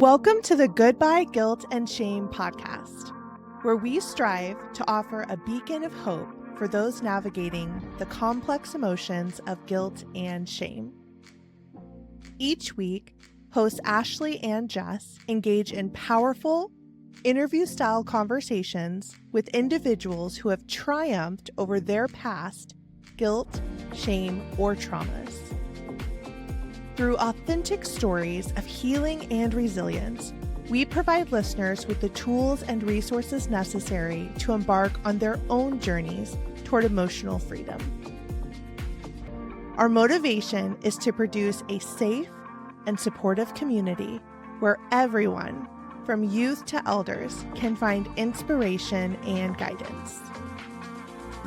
Welcome to the Goodbye, Guilt, and Shame podcast, where we strive to offer a beacon of hope for those navigating the complex emotions of guilt and shame. Each week, hosts Ashley and Jess engage in powerful, interview-style conversations with individuals who have triumphed over their past guilt, shame, or traumas. Through authentic stories of healing and resilience, we provide listeners with the tools and resources necessary to embark on their own journeys toward emotional freedom. Our motivation is to produce a safe and supportive community where everyone, from youth to elders, can find inspiration and guidance.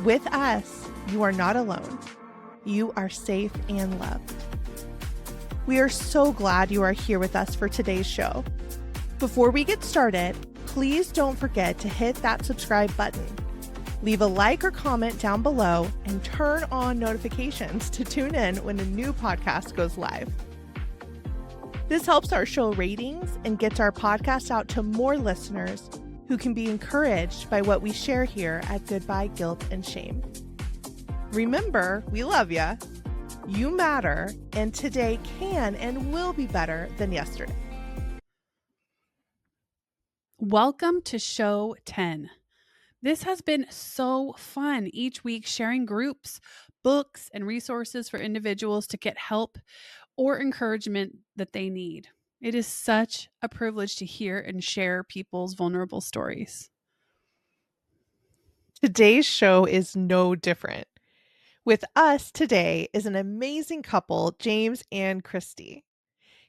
With us, you are not alone. You are safe and loved. We are so glad you are here with us for today's show. Before we get started, please don't forget to hit that subscribe button. Leave a like or comment down below and turn on notifications to tune in when a new podcast goes live. This helps our show ratings and gets our podcast out to more listeners who can be encouraged by what we share here at Goodbye, Guilt, and Shame. Remember, we love ya. You matter, and today can and will be better than yesterday. Welcome to show 10. This has been so fun, each week sharing groups, books, and resources for individuals to get help or encouragement that they need. It is such a privilege to hear and share people's vulnerable stories. Today's show is no different. With us today is an amazing couple, James and Kristy.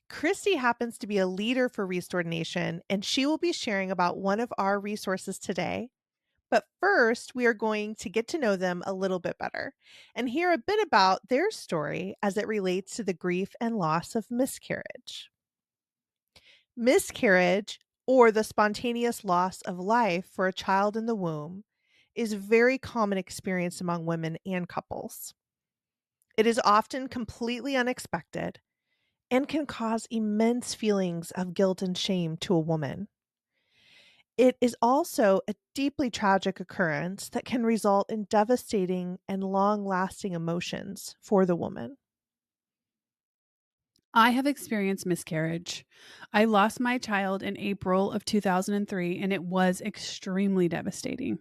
Christy happens to be a leader for Restored Nation, and she will be sharing about one of our resources today. But first, we are going to get to know them a little bit better and hear a bit about their story as it relates to the grief and loss of miscarriage. Miscarriage, or the spontaneous loss of life for a child in the womb, is a very common experience among women and couples. It is often completely unexpected and can cause immense feelings of guilt and shame to a woman. It is also a deeply tragic occurrence that can result in devastating and long-lasting emotions for the woman. I have experienced miscarriage. I lost my child in April of 2003, and it was extremely devastating.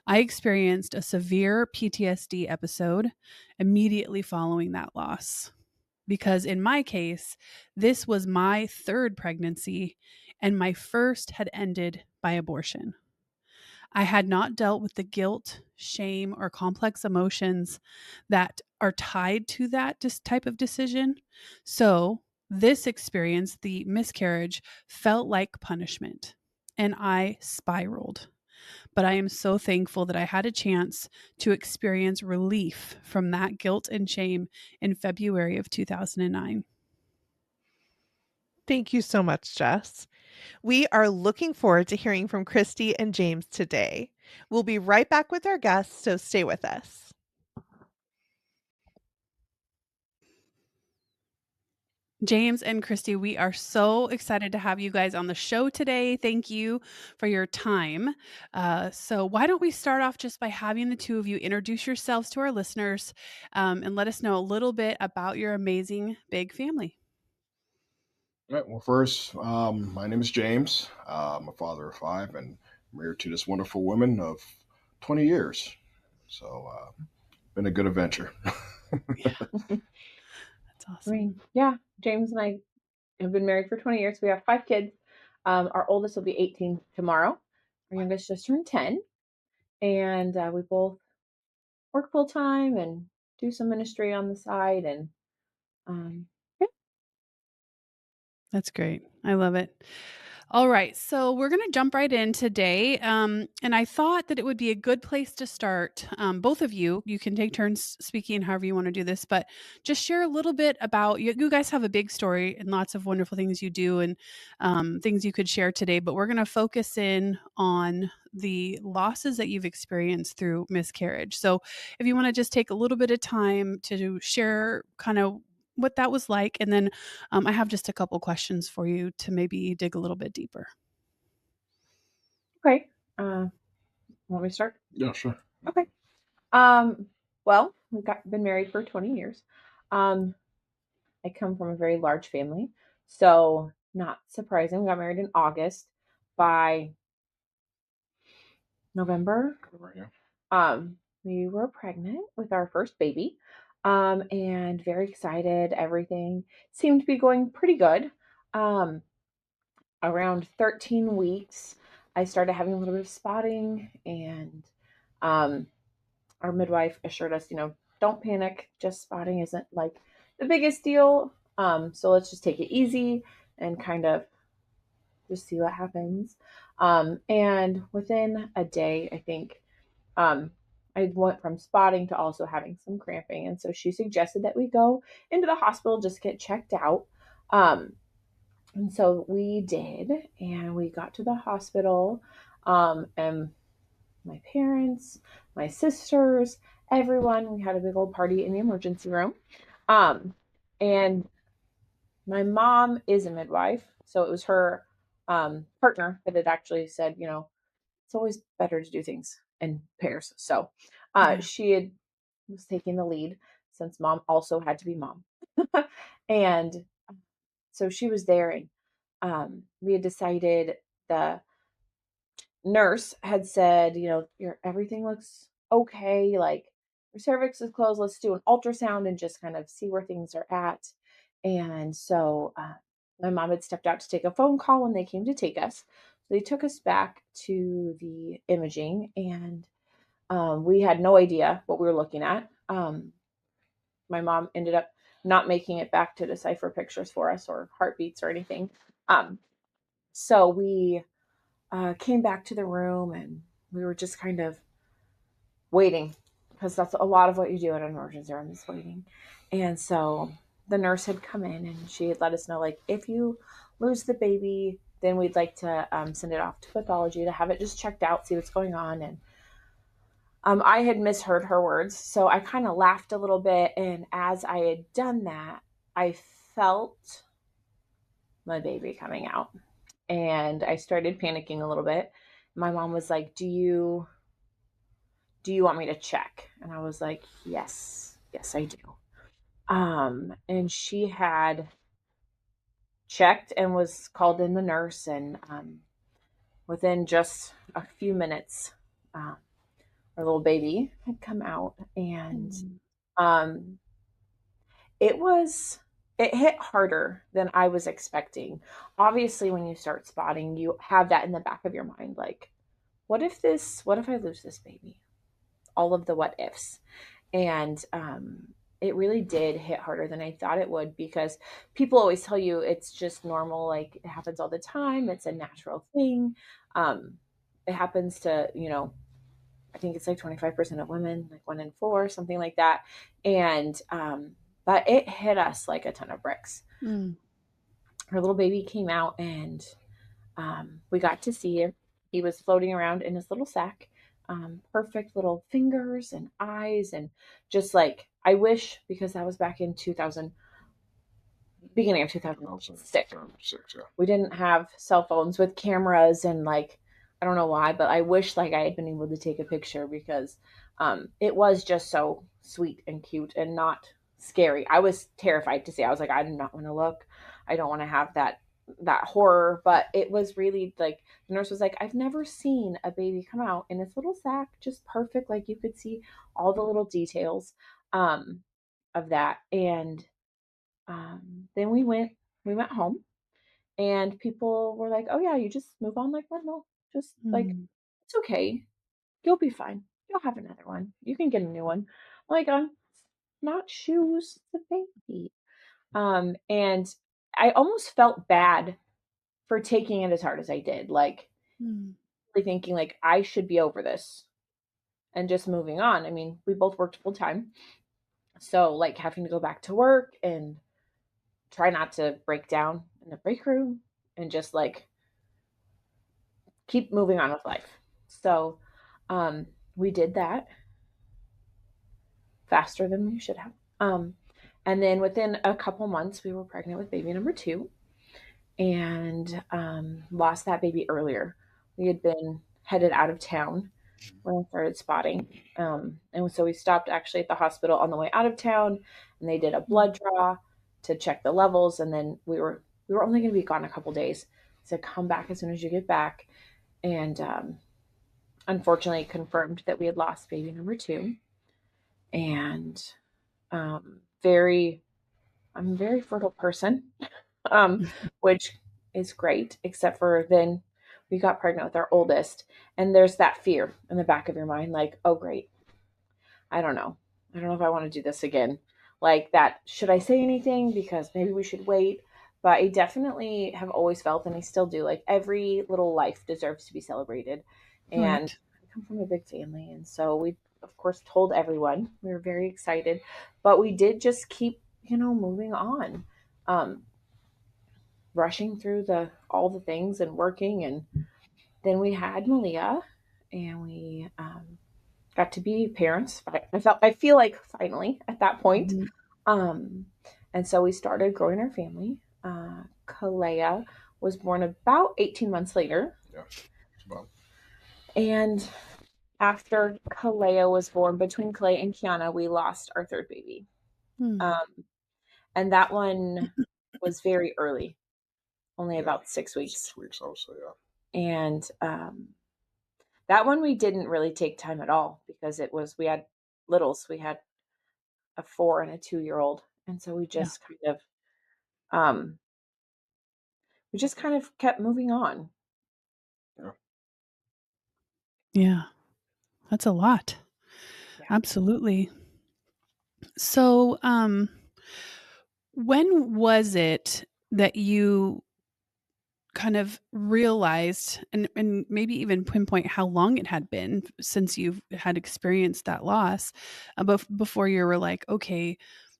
I experienced a severe PTSD episode immediately following that loss. Because in my case, this was my third pregnancy, and my first had ended by abortion. I had not dealt with the guilt, shame, or complex emotions that are tied to that type of decision. So this experience, the miscarriage, felt like punishment, and I spiraled. But I am so thankful that I had a chance to experience relief from that guilt and shame in February of 2009. Thank you so much, Jess. We are looking forward to hearing from Kristy and James today. We'll be right back with our guests, so stay with us. James and Christy, we are so excited to have you guys on the show today. Thank you for your time. So why don't we start off just by having the two of you introduce yourselves to our listeners and let us know a little bit about your amazing big family. All right. Well, first, my name is James. I'm a father of 5 and married to this wonderful woman of 20 years. So, been a good adventure. That's awesome. James and I have been married for 20 years. We have 5 kids. Our oldest will be 18 tomorrow. Our youngest just turned 10. And we both work full time and do some ministry on the side. And That's great. I love it. All right. So we're going to jump right in today. And I thought that it would be a good place to start. Both of you can take turns speaking however you want to do this, but just share a little bit about you guys have a big story and lots of wonderful things you do and things you could share today. But we're going to focus in on the losses that you've experienced through miscarriage. So if you want to just take a little bit of time to share kind of what that was like. And then I have just a couple questions for you to maybe dig a little bit deeper. Okay. Want me to start? Yeah, sure. Okay. Well, we've been married for 20 years. I come from a very large family, so not surprising. We got married in August. By November, we were pregnant with our first baby, and very excited. Everything seemed to be going pretty good. Around 13 weeks, I started having a little bit of spotting, and our midwife assured us, don't panic. Just spotting isn't like the biggest deal. So let's just take it easy and kind of just see what happens. And within a day, I think, I went from spotting to also having some cramping. And so she suggested that we go into the hospital, just get checked out. And so we did, and we got to the hospital, and my parents, my sisters, everyone, we had a big old party in the emergency room. And my mom is a midwife, so it was her partner that had actually said, it's always better to do things in pairs. So she was taking the lead since mom also had to be mom. And so she was there, and we had decided, the nurse had said, your everything looks okay, like your cervix is closed, let's do an ultrasound and just kind of see where things are at. And so my mom had stepped out to take a phone call when they came to take us. So they took us back to the imaging, and we had no idea what we were looking at. My mom ended up not making it back to decipher pictures for us or heartbeats or anything. So we came back to the room, and we were just kind of waiting, because that's a lot of what you do at an emergency room, is waiting. And so the nurse had come in, and she had let us know, like, if you lose the baby, then we'd like to send it off to pathology to have it just checked out, see what's going on. And I had misheard her words, so I kind of laughed a little bit. And as I had done that, I felt my baby coming out, and I started panicking a little bit. My mom was like, do you want me to check? And I was like, yes, I do. And she had checked and was called in the nurse, and within just a few minutes, our little baby had come out, and it hit harder than I was expecting. Obviously, when you start spotting, you have that in the back of your mind, like, what if I lose this baby? All of the what ifs. And it really did hit harder than I thought it would, because people always tell you it's just normal, like it happens all the time, it's a natural thing. It happens to, I think it's like 25% of women, like 1 in 4, something like that. And but it hit us like a ton of bricks. Her little baby came out, and we got to see him. He was floating around in his little sack. Perfect little fingers and eyes, and just like, I wish, because that was back in beginning of 2006. Yeah. We didn't have cell phones with cameras, and like, I don't know why, but I wish like I had been able to take a picture, because it was just so sweet and cute and not scary. I was terrified to see. I was like, I do not want to look. I don't want to have that horror. But it was really like, the nurse was like, I've never seen a baby come out in its little sack, just perfect. Like, you could see all the little details of that. And then we went home, and people were like, oh yeah, you just move on like normal. Just like, it's okay. You'll be fine. You'll have another one. You can get a new one. Like, not shoes, the baby. And I almost felt bad for taking it as hard as I did. Like, really thinking like, I should be over this and just moving on. I mean, we both worked full time. So like, having to go back to work and try not to break down in the break room, and just like keep moving on with life. So we did that faster than we should have. And then within a couple months, we were pregnant with baby number 2 and lost that baby earlier. We had been headed out of town when I started spotting. And so we stopped actually at the hospital on the way out of town, and they did a blood draw to check the levels. And then we were only going to be gone a couple days, so come back as soon as you get back. And unfortunately, confirmed that we had lost baby number 2. And very, I'm a very fertile person, which is great, except for then we got pregnant with our oldest, and there's that fear in the back of your mind, like, oh great, I don't know. I don't know if I want to do this again. Like that, should I say anything? Because maybe we should wait. But I definitely have always felt, and I still do, like every little life deserves to be celebrated. And Right. I come from a big family. And so we, of course, told everyone. We were very excited. But we did just keep, moving on. Um, Rushing through all the things and working. And then we had Malia, and we got to be parents. I feel like finally at that point. Mhm. Um, and so we started growing our family. Kalea was born about 18 months later. Yeah. Well, And after Kalea was born, between Kalea and Kiana, we lost our third baby. Hmm. And that one was very early, only yeah, about 6 weeks. 6 weeks, I would say, yeah. And that one we didn't really take time at all because we had littles. We had a 4 and a 2-year-old. And so Yeah. um, we just kind of kept moving on. Yeah. Yeah. That's a lot. Yeah. Absolutely. So, when was it that you kind of realized and maybe even pinpoint how long it had been since you've had experienced that loss before you were like, okay,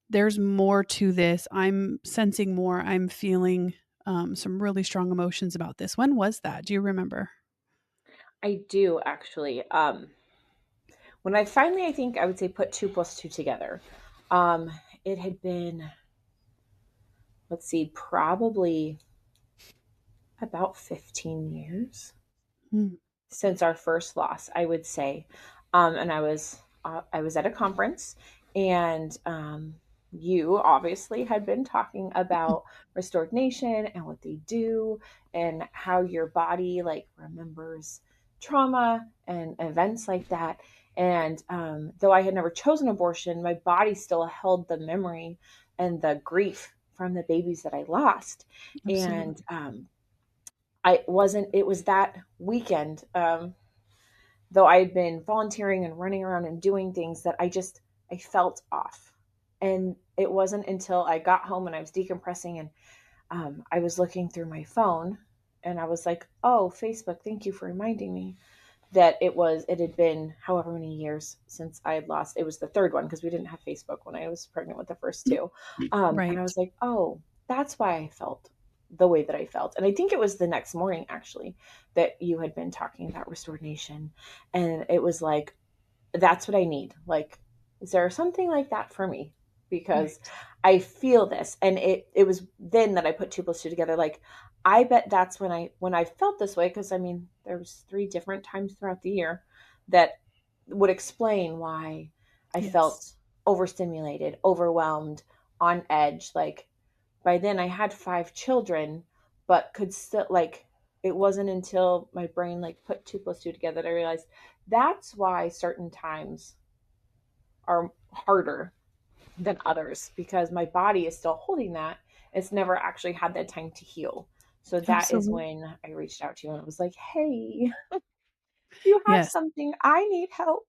there's more to this. I'm sensing more. I'm feeling some really strong emotions about this. When was that? Do you remember? I do actually. When I finally, I think I would say, put 2 plus 2 together, um, it had been, let's see, probably about 15 years Mm. since our first loss, I would say. And I was at a conference, and you obviously had been talking about Restored Nation and what they do, and how your body like remembers trauma and events like that. And though I had never chosen abortion, my body still held the memory and the grief from the babies that I lost. Absolutely. And I wasn't, it was that weekend, though I had been volunteering and running around and doing things, that I felt off. And it wasn't until I got home and I was decompressing, and I was looking through my phone, and I was like, oh, Facebook, thank you for reminding me that it had been however many years since I had lost. It was the third one because we didn't have Facebook when I was pregnant with the first 2. And I Right. was like, oh, that's why I felt the way that I felt. And I think it was the next morning actually that you had been talking about Restored Nation. And it was like, that's what I need. Like, is there something like that for me? Because Right. I feel this. And it was then that I put 2 plus 2 together. Like, I bet that's when I felt this way. Cause I mean, there was 3 different times throughout the year that would explain why I Yes. felt overstimulated, overwhelmed, on edge. Like, by then I had 5 children, but could still, like, it wasn't until my brain like put 2 plus 2 together that I realized that's why certain times are harder than others, because my body is still holding that. It's never actually had that time to heal. So that is Absolutely. when I reached out to you and I was like, hey, do you have Yes. something? I need help.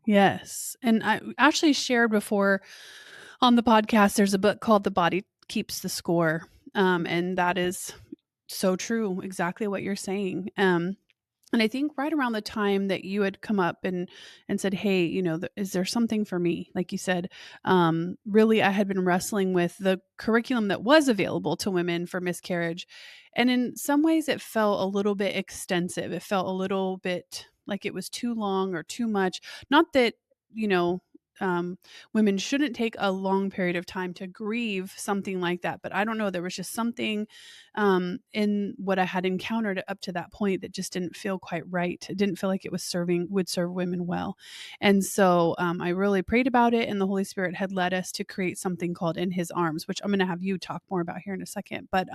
Yes. And I actually shared before on the podcast, there's a book called The Body Keeps the Score. And that is so true. Exactly what you're saying. And I think right around the time that you had come up and said, "Hey, is there something for me?" Like you said, really, I had been wrestling with the curriculum that was available to women for miscarriage, and in some ways, it felt a little bit extensive. It felt a little bit like it was too long or too much. Not that you know. women shouldn't take a long period of time to grieve something like that. But I don't know, there was just something in what I had encountered up to that point that just didn't feel quite right. It didn't feel like it would serve women well. And so I really prayed about it, and the Holy Spirit had led us to create something called In His Arms, which I'm going to have you talk more about here in a second. But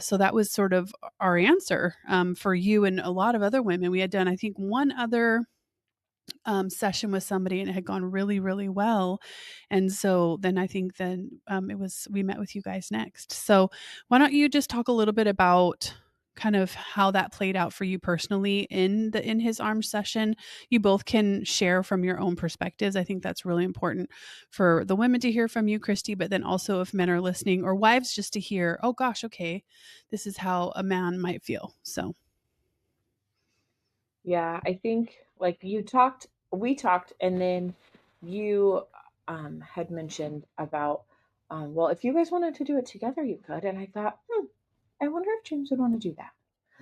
so that was sort of our answer for you and a lot of other women. We had done, I think, one other session with somebody, and it had gone really, really well. And so then I think we met with you guys next. So why don't you just talk a little bit about kind of how that played out for you personally in the In His Arms session? You both can share from your own perspectives. I think that's really important for the women to hear from you, Christy, but then also if men are listening, or wives, just to hear, oh gosh, okay, this is how a man might feel. So Yeah, I think like we talked, and then you had mentioned about, well, if you guys wanted to do it together, you could. And I thought, I wonder if James would want to do that.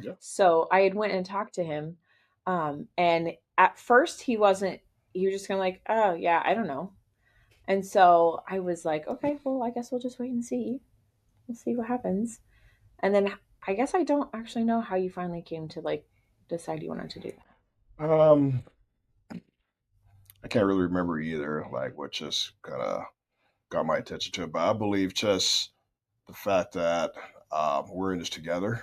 Yeah. So I had went and talked to him. And at first he was just kind of like, oh yeah, I don't know. And so I was like, okay, well, I guess we'll just wait and see. We'll see what happens. And then I guess I don't actually know how you finally came to like decide you wanted to do that. Um, I can't really remember either, like what just kind of got my attention to it. But I believe just the fact that we're in this together,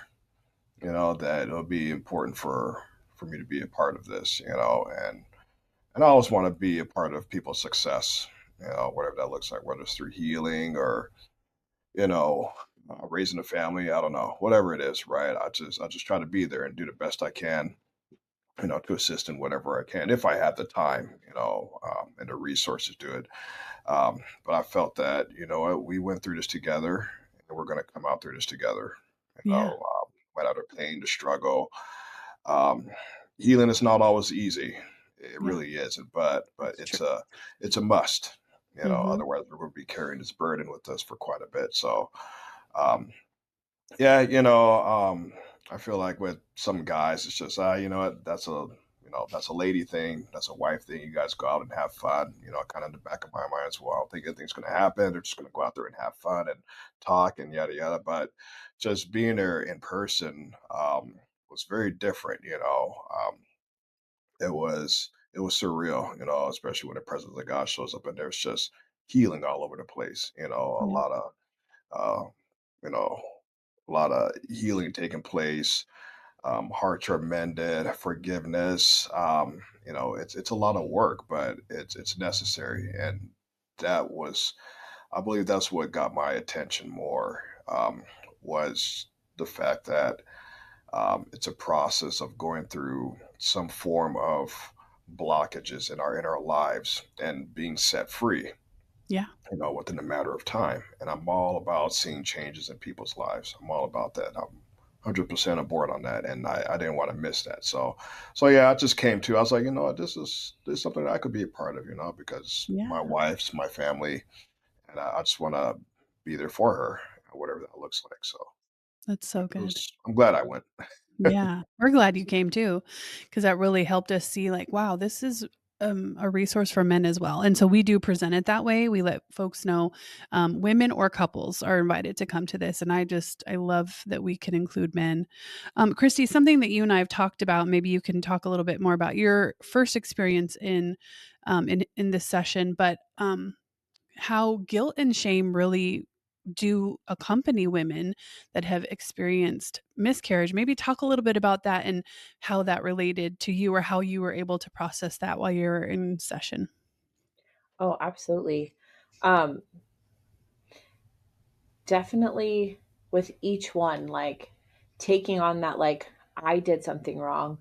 that it'll be important for me to be a part of this, and I always want to be a part of people's success, whatever that looks like, whether it's through healing or you know raising a family. I don't know, whatever it is, right? I just try to be there and do the best I can, to assist in whatever I can if I have the time, and the resources to it. But I felt that, we went through this together, and we're going to come out through this together. yeah, Without our pain, the struggle. Um, Healing is not always easy. It yeah, really isn't, but it's true. it's a must. Mm-hmm. Otherwise we're going to be carrying this burden with us for quite a bit. So, um, yeah, I feel like with some guys, it's just, what, that's a lady thing, that's a wife thing. You guys go out and have fun. Kind of in the back of my mind as well. I don't think anything's going to happen. They're just going to go out there and have fun and talk and yada yada. But just being there in person was very different. It was surreal. Especially when the presence of God shows up and there's just healing all over the place. A Yeah. lot of uh, you know, a lot of healing taking place. Hearts are mended, forgiveness. It's a lot of work, but it's necessary, and that was, I believe, that's what got my attention more. Was the fact that it's a process of going through some form of blockages in our lives and being set free, Yeah. within a matter of time. And I'm all about seeing changes in people's lives. I'm all about that. I'm 100% aboard on that, and I didn't want to miss that. So yeah, I just came to. I was like, what, this is something that I could be a part of, because my Yeah. wife's my family, and I just want to be there for her, whatever that looks like. So That's so good. I'm glad I went. Yeah. We're glad you came too, because that really helped us see like, wow, this is a resource for men as well. And so we do present it that way. We let folks know, women or couples are invited to come to this. And I love that we can include men. Christy, something that you and I have talked about, maybe you can talk a little bit more about your first experience in this session, but how guilt and shame really do accompany women that have experienced miscarriage. Maybe talk a little bit about that and how that related to you, or how you were able to process that while you were in session. Oh, absolutely. Um, Definitely with each one, like taking on that, like, I did something wrong.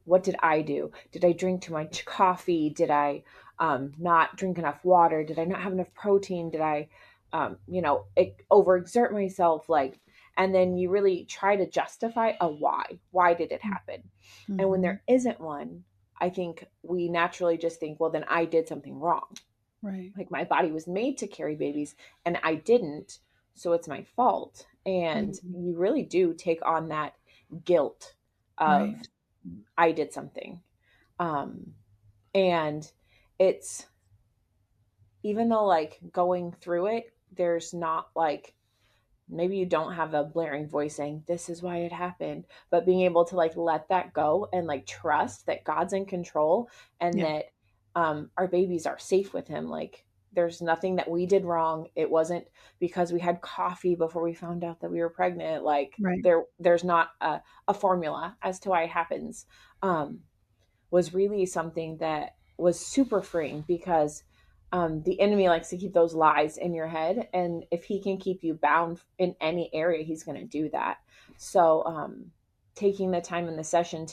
What did I do? Did I drink too much coffee? Did I not drink enough water? Did I not have enough protein? Did I, overexert myself? Like, and then you really try to justify a why. Why did it happen? And when Mm-hmm. there isn't one, I think we naturally just think, well, then I did something wrong. Right. Like my body was made to carry babies and I didn't, so it's my fault. And Mhm. you really do take on that guilt of Right. I did something. And it's, even though like going through it, there's not like, maybe you don't have a blaring voice saying this is why it happened, but being able to like let that go and like trust that God's in control, and Yeah. that our babies are safe with him. Like there's nothing that we did wrong. It wasn't because we had coffee before we found out that we were pregnant. Like Right. there's not a formula as to why it happens. um was really something that was super freeing, because the enemy likes to keep those lies in your head. And if he can keep you bound in any area, he's going to do that. So taking the time in the session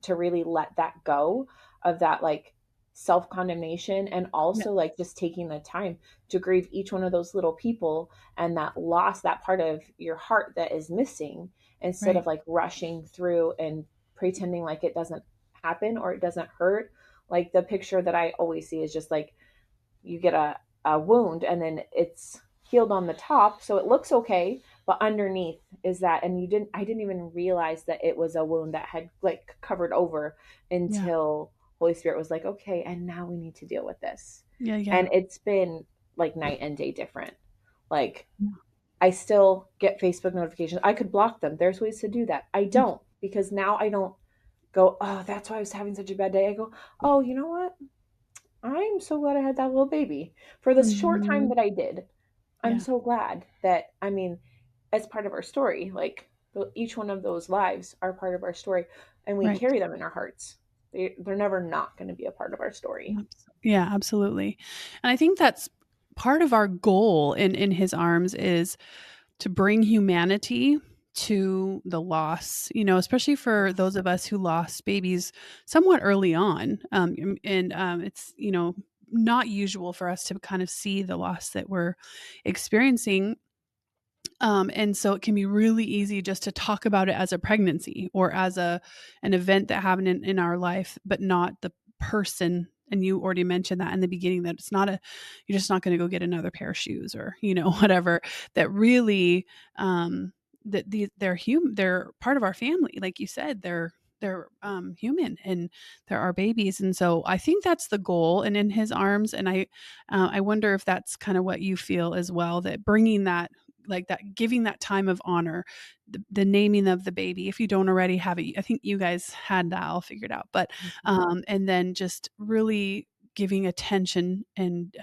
to really let that go of that like self condemnation, and Yeah. also like just taking the time to grieve each one of those little people and that loss, that part of your heart that is missing, instead Right. of like rushing through and pretending like it doesn't happen or it doesn't hurt. Like the picture that I always see is just like you get a wound and then it's healed on the top, so it looks okay, but underneath is that, and I didn't even realize that it was a wound that had like covered over Yeah. until Holy Spirit was like, okay, and now we need to deal with this. Yeah. Yeah. And it's been like night and day different. Like Yeah. I still get Facebook notifications. I could block them. There's ways to do that. I don't, because now I don't go, oh, that's why I was having such a bad day. I go, oh, you know what? I'm so glad I had that little baby for the short time Mhm. that I did. I'm Yeah. so glad that, I mean, as part of our story, like each one of those lives are part of our story, and we Right. carry them in our hearts. They're never not going to be a part of our story. Yeah, absolutely. And I think that's part of our goal in his arms is to bring humanity to the loss, especially for those of us who lost babies somewhat early on. And it's, not usual for us to kind of see the loss that we're experiencing. And so it can be really easy just to talk about it as a pregnancy or as an event that happened in our life, but not the person. And you already mentioned that in the beginning, that it's not you're just not going to go get another pair of shoes or, whatever. That really, they're human, they're part of our family. Like you said, they're human, and they're our babies. And so I think that's the goal, and in his arms. And I wonder if that's kind of what you feel as well, that bringing that, like that, giving that time of honor, the naming of the baby, if you don't already have it. I think you guys had that all figured out, but and then just really giving attention, and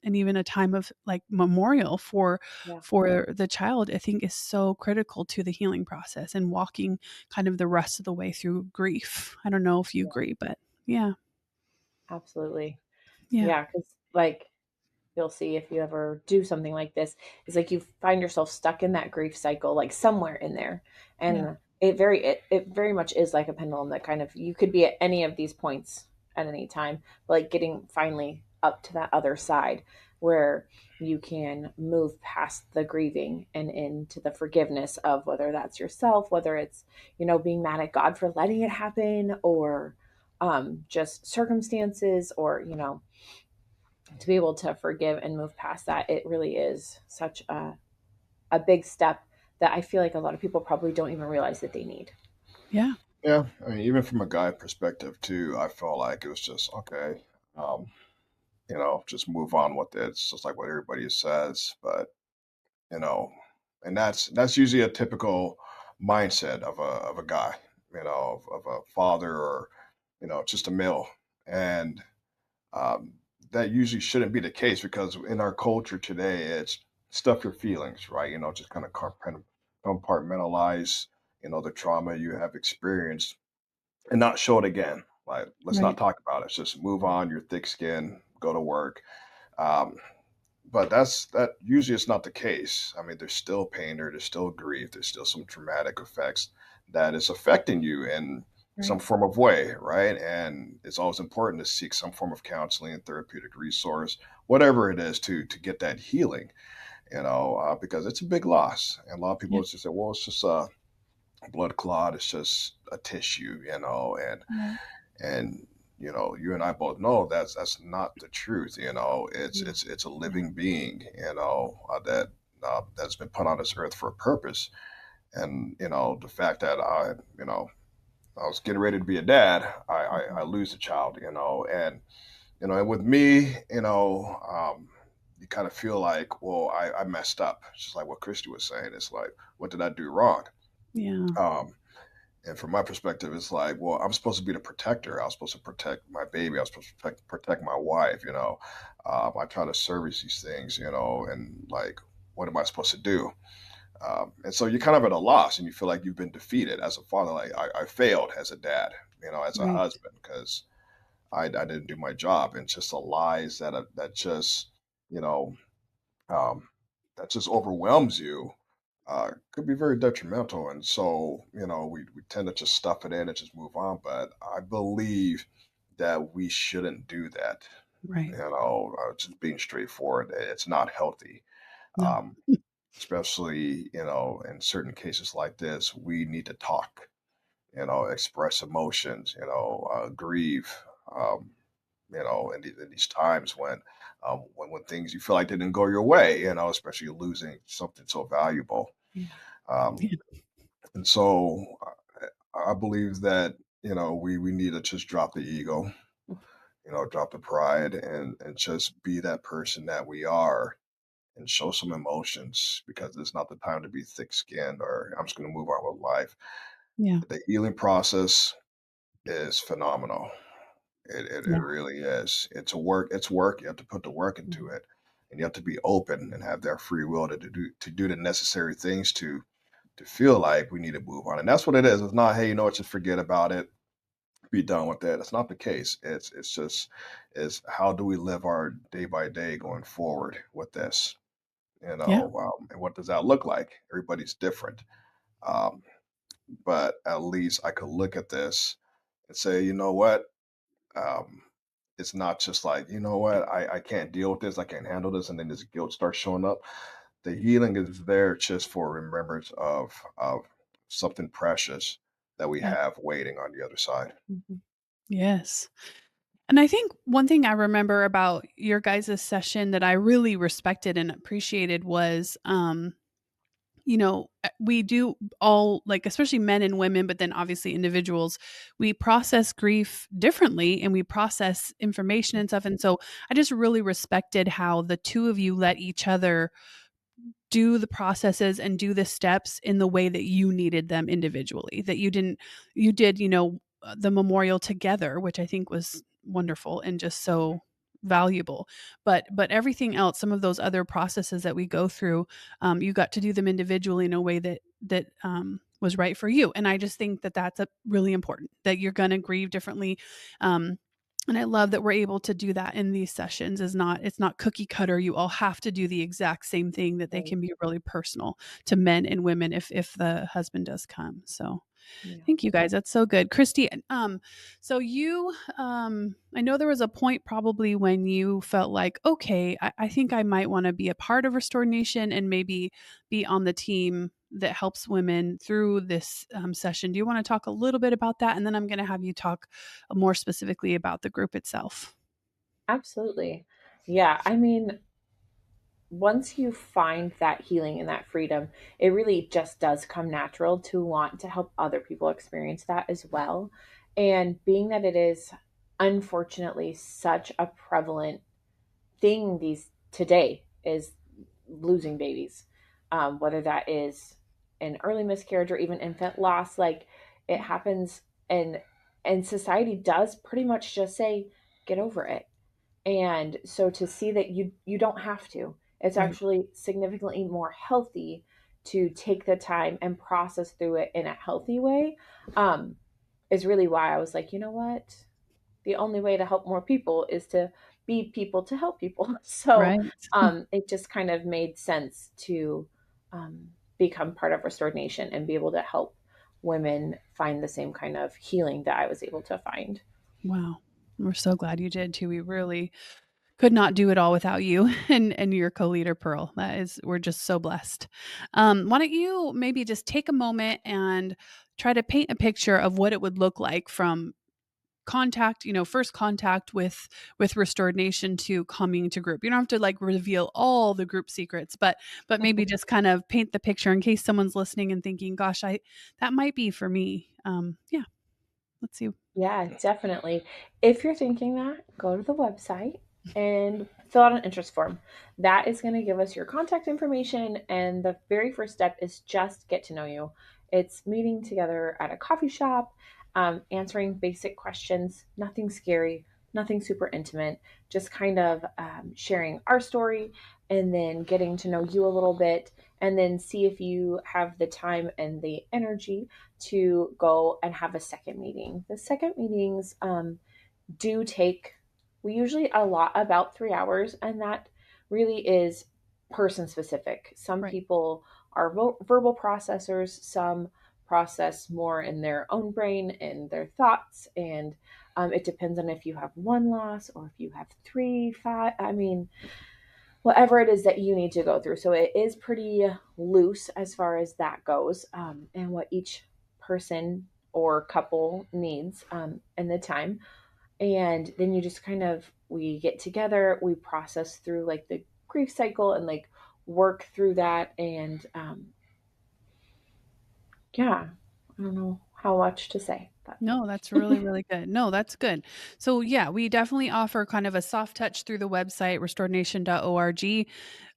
even a time of like memorial Yeah. for the child, I think is so critical to the healing process and walking kind of the rest of the way through grief. I don't know if you Yeah, agree, but yeah. absolutely. Yeah. Yeah, because like you'll see if you ever do something like this, is like you find yourself stuck in that grief cycle, like somewhere in there. Yeah. And it very much is like a pendulum, that kind of, you could be at any of these points at any time, but like getting finally up to that other side where you can move past the grieving and into the forgiveness of, whether that's yourself, whether it's, being mad at God for letting it happen, or just circumstances, or to be able to forgive and move past that. It really is such a big step that I feel like a lot of people probably don't even realize that they need. Yeah. Yeah, I mean, even from a guy perspective too, I felt like it was just okay. Um, just move on with it. It's just like what everybody says, but you know, and that's usually a typical mindset of a guy, of a father, or just a male, and um, that usually shouldn't be the case, because in our culture today, it's stuff your feelings, right? Just kind of compartmentalize, the trauma you have experienced, and not show it again. Like, let's not Right. talk about it. Let's just move on. Your thick skin, go to work. Um, but that usually is not the case. I mean, there's still pain there, there's still grief, there's still some traumatic effects that is affecting you in some Right. form of way, right? And it's always important to seek some form of counseling and therapeutic resource, whatever it is, to get that healing. Because it's a big loss, and a lot of people Yeah. just say, "Well, it's just a blood clot, it's just a tissue," Right. and you and I both know that's not the truth. It's Yeah. it's a Yeah. living being, that's been put on this earth for a purpose. And the fact that I was getting ready to be a dad, I lose a child, and And with me, you kind of feel like, well, I messed up. It's just like what Christy was saying. It's like, what did I do wrong? Yeah. Um, and from my perspective, it's like, well, I'm supposed to be the protector. I was supposed to protect my baby. I was supposed to protect my wife. I try to service these things. And like, what am I supposed to do? And so you're kind of at a loss, and you feel like you've been defeated as a father. Like I failed as a dad, as a Right. husband, because I didn't do my job. And just the lies that just you know um, that just overwhelms you could be very detrimental. And so, we tend to just stuff it in and just move on. But I believe that we shouldn't do that. Right. Just being straightforward, it's not healthy. No. Um, Especially, in certain cases like this, we need to talk, express emotions, grieve, um, in these times when things you feel like didn't go your way, especially losing something so valuable. Yeah. Um, Yeah. and so I believe that, we need to just drop the ego, drop the pride and just be that person that we are and show some emotions because it's not the time to be thick skinned or I'm just going to move on with life. Yeah. The healing process is phenomenal. It Yeah. really is. It's a work. It's work. You have to put the work into Mhm. it, and you have to be open and have that free will to do the necessary things to feel like we need to move on. And that's what it is. It's not, hey, just forget about it, be done with it. It's not the case. It's just is how do we live our day by day going forward with this, Yeah. and what does that look like? Everybody's different, um, but at least I could look at this and say, you know what? Um, it's not just like, you know what, I can't deal with this, I can't handle this, and then this guilt starts showing up. The healing is there just for remembrance of something precious that we Yeah. have waiting on the other side. Mhm. Yes. And I think one thing I remember about your guys' session that I really respected and appreciated was, we do all, like, especially men and women, but then obviously individuals, we process grief differently and we process information and stuff. And so I just really respected how the two of you let each other do the processes and do the steps in the way that you needed them individually, that you did, the memorial together, which I think was wonderful and just so valuable. But everything else, some of those other processes that we go through, you got to do them individually in a way that was right for you. And I just think that that's really important, that you're going to grieve differently. um, and I love that we're able to do that in these sessions. It's not cookie cutter. You all have to do the exact same thing, that they Right. can be really personal to men and women if the husband does come. So Yeah. thank you guys. That's so good. Christy, so I know there was a point probably when you felt like, okay, I think I might want to be a part of Restore Nation and maybe be on the team that helps women through this session. Do you want to talk a little bit about that? And then I'm going to have you talk more specifically about the group itself. Absolutely. Yeah. I mean, once you find that healing and that freedom, it really just does come natural to want to help other people experience that as well. And being that it is unfortunately such a prevalent thing these today is losing babies, whether that is an early miscarriage or even infant loss, like it happens, and society does pretty much just say, get over it. And so to see that you don't have to, it's Right. actually significantly more healthy to take the time and process through it in a healthy way, um, is really why I was like, you know what, the only way to help more people is to be people to help people. So Right. it just kind of made sense to become part of Restored Nation and be able to help women find the same kind of healing that I was able to find. Wow. We're so glad you did too. We really could not do it all without you and your co-leader Pearl. We're just so blessed. Why don't you maybe just take a moment and try to paint a picture of what it would look like from contact, first contact with Restored Nation to coming to group. You don't have to like reveal all the group secrets, but maybe just kind of paint the picture in case someone's listening and thinking, gosh, that might be for me. Yeah. let's see. Yeah, definitely. If you're thinking that, go to the website and fill out an interest form. That is going to give us your contact information. And the very first step is just get to know you. It's meeting together at a coffee shop, answering basic questions, nothing scary, nothing super intimate, just kind of sharing our story and then getting to know you a little bit. And then see if you have the time and the energy to go and have a second meeting. The second meetings do take, we usually allot about 3 hours, and that really is person specific. Some Right. people are verbal processors, some process more in their own brain and their thoughts, and it depends on if you have one loss or if you have three, five. I mean, whatever it is that you need to go through. So it is pretty loose as far as that goes, and what each person or couple needs and the time. And then you just kind of, we get together, we process through like the grief cycle and like work through that. And yeah, I don't know how much to say. But No, that's really, really good. No, that's good. So yeah, we definitely offer kind of a soft touch through the website, restorednation.org.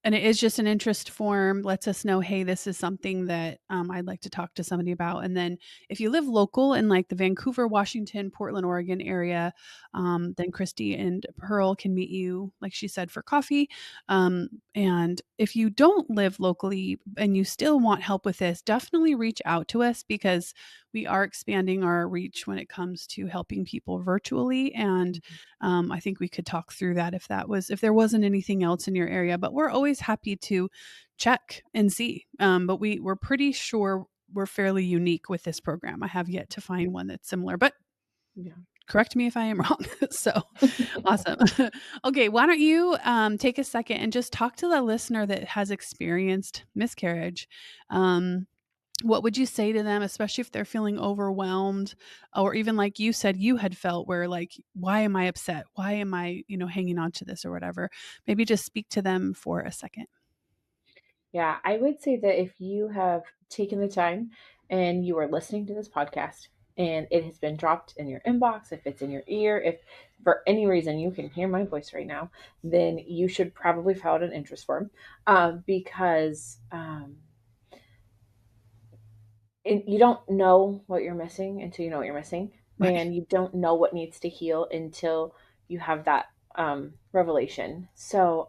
And it is just an interest form, lets us know, hey, this is something that I'd like to talk to somebody about. And then if you live local in like the Vancouver, Washington, Portland, Oregon area, then Christy and Pearl can meet you, like she said, for coffee. And if you don't live locally and you still want help with this, definitely reach out to us because we are expanding our reach when it comes to helping people virtually. And I think we could talk through that if there wasn't anything else in your area, but we're always happy to check and see. But we're pretty sure we're fairly unique with this program. I have yet to find one that's similar, but yeah. correct me if I am wrong. So awesome. Okay. Why don't you take a second and just talk to the listener that has experienced miscarriage? What would you say to them, especially if they're feeling overwhelmed, or even like you said you had felt where like, why am I upset? Why am I, hanging on to this or whatever? Maybe just speak to them for a second. Yeah, I would say that if you have taken the time and you are listening to this podcast and it has been dropped in your inbox, if it's in your ear, if for any reason you can hear my voice right now, then you should probably fill out an interest form, because you don't know what you're missing until you know what you're missing. Right. And you don't know what needs to heal until you have that revelation. So,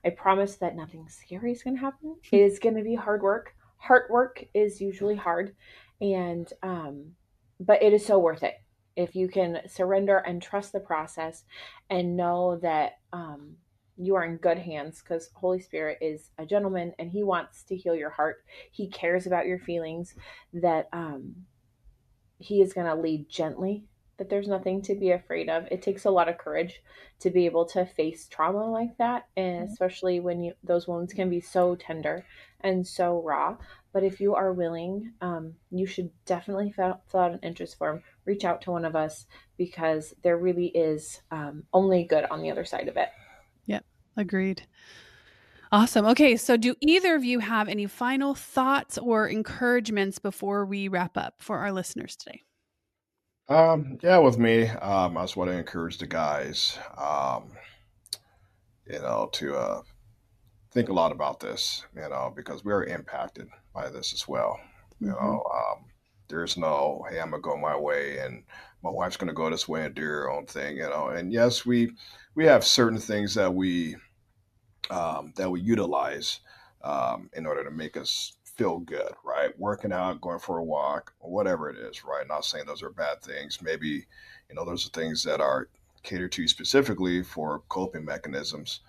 I promise that nothing scary is going to happen. It is going to be hard work. Heart work is usually hard, and but it is so worth it if you can surrender and trust the process, and know that you are in good hands because Holy Spirit is a gentleman and He wants to heal your heart. He cares about your feelings. That He is going to lead gently, that there's nothing to be afraid of. It takes a lot of courage to be able to face trauma like that, and especially when those wounds can be so tender and so raw. But if you are willing, you should definitely fill out an interest form. Reach out to one of us because there really is only good on the other side of it. Yep. Agreed. Awesome. Okay. So do either of you have any final thoughts or encouragements before we wrap up for our listeners today? Yeah, with me, I just want to encourage the guys, to think a lot about this, because we're impacted by this as well. Mm-hmm. There's no, hey, I'm gonna go my way, and my wife's gonna go this way and do her own thing. And yes, we have certain things that we utilize in order to make us feel good, right? Working out, going for a walk, whatever it is, right? Not saying those are bad things. Maybe, those are things that are catered to you specifically for coping mechanisms.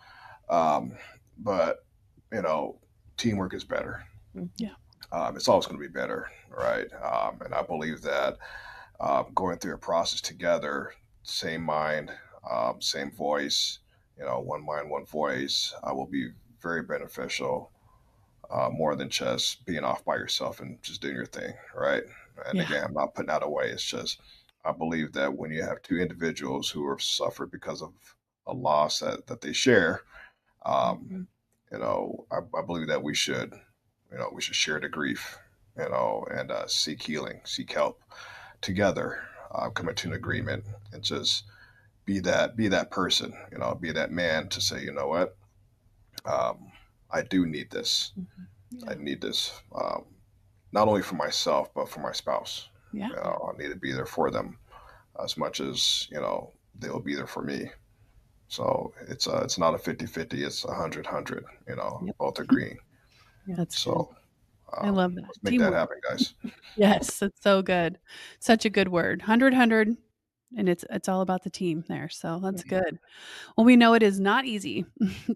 Um, but, you know, teamwork is better. Yeah. It's always going to be better, right? And I believe that going through a process together, same mind, same voice, one mind, one voice, will be very beneficial, more than just being off by yourself and just doing your thing, right? And Yeah. again, I'm not putting that away. It's just, I believe that when you have two individuals who have suffered because of a loss that they share, um, I believe that we should share the grief, and seek healing, seek help together. come into an agreement and just be that person, be that man to say, you know what, I do need this. Yeah. I need this, not only for myself, but for my spouse. Yeah. I need to be there for them as much as, they'll be there for me. So it's not a 50-50, it's 100-100, Yep. both agreeing. Yeah, that's So good. I love that. let's make Teamwork. that happen, guys. Yes, that's so good. Such a good word. 100-100. And it's all about the team there. So that's good. Well, we know it is not easy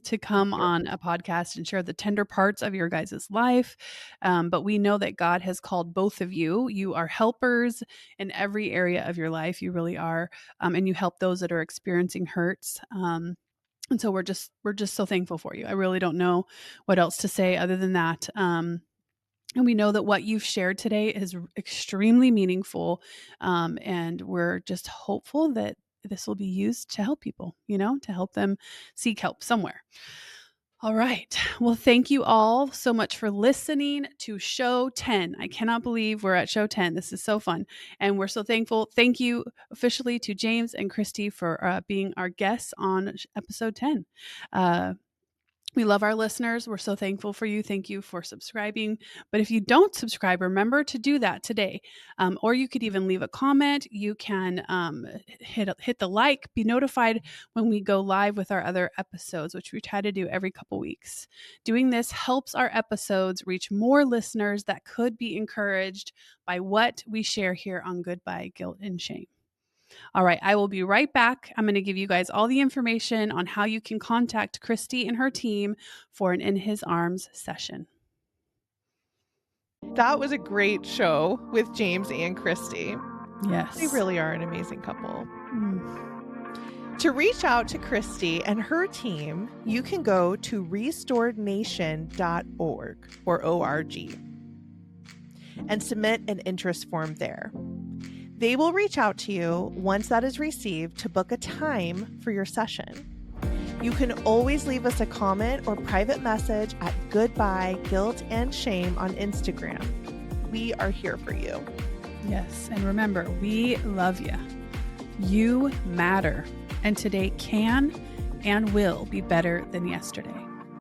to come on a podcast and share the tender parts of your guys' life. But we know that God has called both of you. You are helpers in every area of your life. You really are. And you help those that are experiencing hurts. And so we're just so thankful for you. I really don't know what else to say other than that. And we know that what you've shared today is extremely meaningful. And we're just hopeful that this will be used to help people, to help them seek help somewhere. All right. Well, thank you all so much for listening to show 10. I cannot believe we're at show 10. This is so fun. And we're so thankful. Thank you officially to James and Christy for being our guests on episode 10. We love our listeners. We're so thankful for you. Thank you for subscribing. But if you don't subscribe, remember to do that today. Or you could even leave a comment. You can hit the like, be notified when we go live with our other episodes, which we try to do every couple weeks. Doing this helps our episodes reach more listeners that could be encouraged by what we share here on Goodbye Guilt and Shame. All right, I will be right back. I'm going to give you guys all the information on how you can contact Christy and her team for an In His Arms session. That was a great show with James and Kristy. Yes. They really are an amazing couple. To reach out to Christy and her team, you can go to restorednation.org or ORG and submit an interest form there. They will reach out to you once that is received to book a time for your session. You can always leave us a comment or private message at Goodbye Guilt and Shame on Instagram. We are here for you. Yes, and remember, we love you. You matter, and today can and will be better than yesterday.